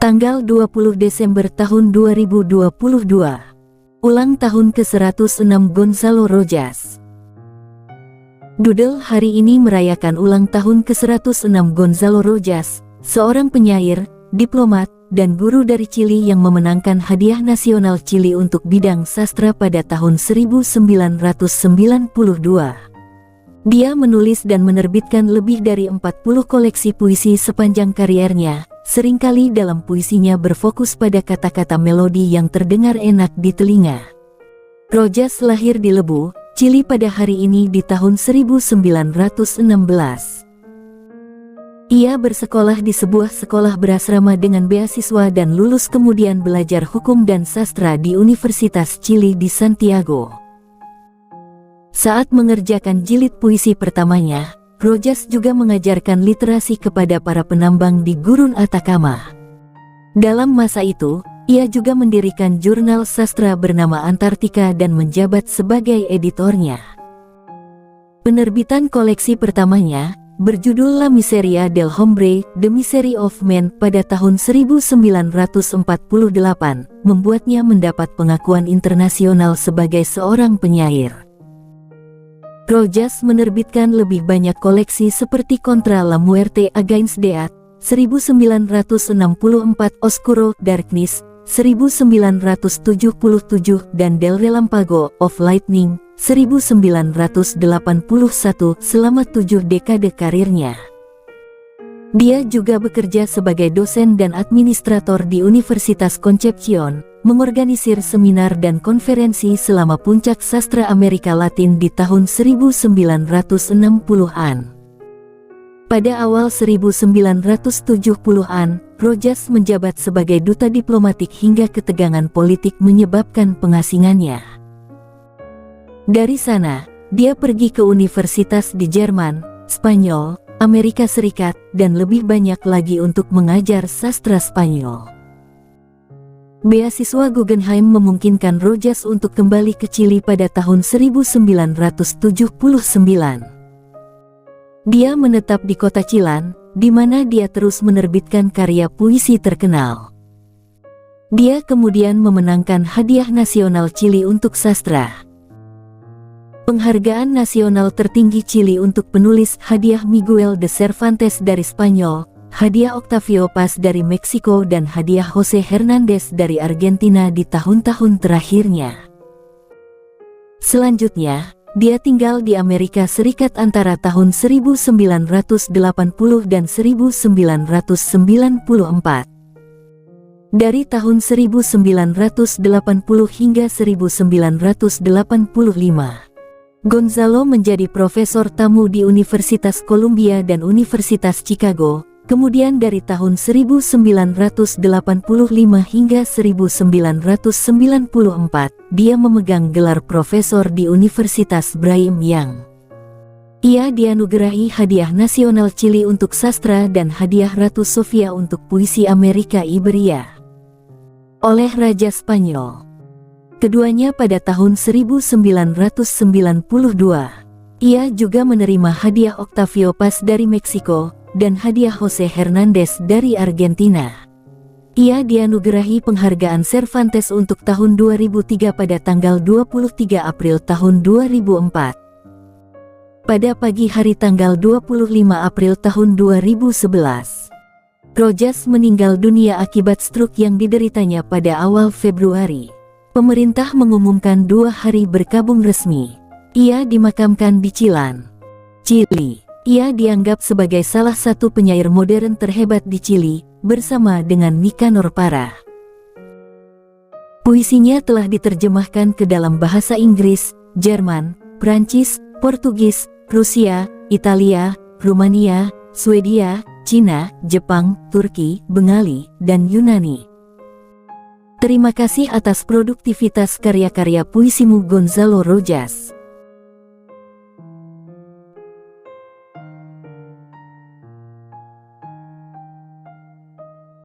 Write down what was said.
Tanggal 20 Desember tahun 2022. Ulang tahun ke-106 Gonzalo Rojas. Doodle hari ini merayakan ulang tahun ke-106 Gonzalo Rojas, seorang penyair, diplomat, dan guru dari Chili yang memenangkan Hadiah Nasional Chili untuk bidang sastra pada tahun 1992. Dia menulis dan menerbitkan lebih dari 40 koleksi puisi sepanjang kariernya. Seringkali dalam puisinya berfokus pada kata-kata melodi yang terdengar enak di telinga. Rojas lahir di Lebu, Chili pada hari ini di tahun 1916. Ia bersekolah di sebuah sekolah berasrama dengan beasiswa dan lulus kemudian belajar hukum dan sastra di Universitas Chili di Santiago. Saat mengerjakan jilid puisi pertamanya, Rojas juga mengajarkan literasi kepada para penambang di Gurun Atacama. Dalam masa itu, ia juga mendirikan jurnal sastra bernama Antartika dan menjabat sebagai editornya. Penerbitan koleksi pertamanya, berjudul La Miseria del Hombre, The Misery of Man pada tahun 1948, membuatnya mendapat pengakuan internasional sebagai seorang penyair. Rojas menerbitkan lebih banyak koleksi seperti Contra la Muerte Against Death, 1964, Oscuro Darkness, 1977, dan Del Relampago of Lightning, 1981, selama 7 dekade karirnya. Dia juga bekerja sebagai dosen dan administrator di Universitas Concepcion, mengorganisir seminar dan konferensi selama Puncak Sastra Amerika Latin di tahun 1960-an. Pada awal 1970-an, Rojas menjabat sebagai duta diplomatik hingga ketegangan politik menyebabkan pengasingannya. Dari sana, dia pergi ke universitas di Jerman, Spanyol, Amerika Serikat, dan lebih banyak lagi untuk mengajar sastra Spanyol. Beasiswa Guggenheim memungkinkan Rojas untuk kembali ke Chili pada tahun 1979. Dia menetap di kota Chilan, di mana dia terus menerbitkan karya puisi terkenal. Dia kemudian memenangkan Hadiah Nasional Chili untuk sastra. Penghargaan nasional tertinggi Chili untuk penulis Hadiah Miguel de Cervantes dari Spanyol, Hadiah Octavio Paz dari Meksiko dan Hadiah Jose Hernandez dari Argentina di tahun-tahun terakhirnya. Selanjutnya, dia tinggal di Amerika Serikat antara tahun 1980 dan 1994. Dari tahun 1980 hingga 1985. Gonzalo menjadi profesor tamu di Universitas Columbia dan Universitas Chicago. Kemudian dari tahun 1985 hingga 1994, dia memegang gelar profesor di Universitas Brigham Young. Ia dianugerahi Hadiah Nasional Chili untuk sastra dan Hadiah Ratu Sofia untuk puisi Amerika Iberia oleh Raja Spanyol. Keduanya pada tahun 1992. Ia juga menerima Hadiah Octavio Paz dari Meksiko dan Hadiah Jose Hernandez dari Argentina. Ia dianugerahi penghargaan Cervantes untuk tahun 2003 pada tanggal 23 April tahun 2004. Pada pagi hari tanggal 25 April tahun 2011, Rojas meninggal dunia akibat stroke yang dideritanya pada awal Februari. Pemerintah mengumumkan 2 hari berkabung resmi. Ia dimakamkan di Chilan, Chili. Ia dianggap sebagai salah satu penyair modern terhebat di Chili, bersama dengan Nicanor Parra. Puisinya telah diterjemahkan ke dalam bahasa Inggris, Jerman, Prancis, Portugis, Rusia, Italia, Rumania, Swedia, Cina, Jepang, Turki, Bengali, dan Yunani. Terima kasih atas produktivitas karya-karya puisimu Gonzalo Rojas.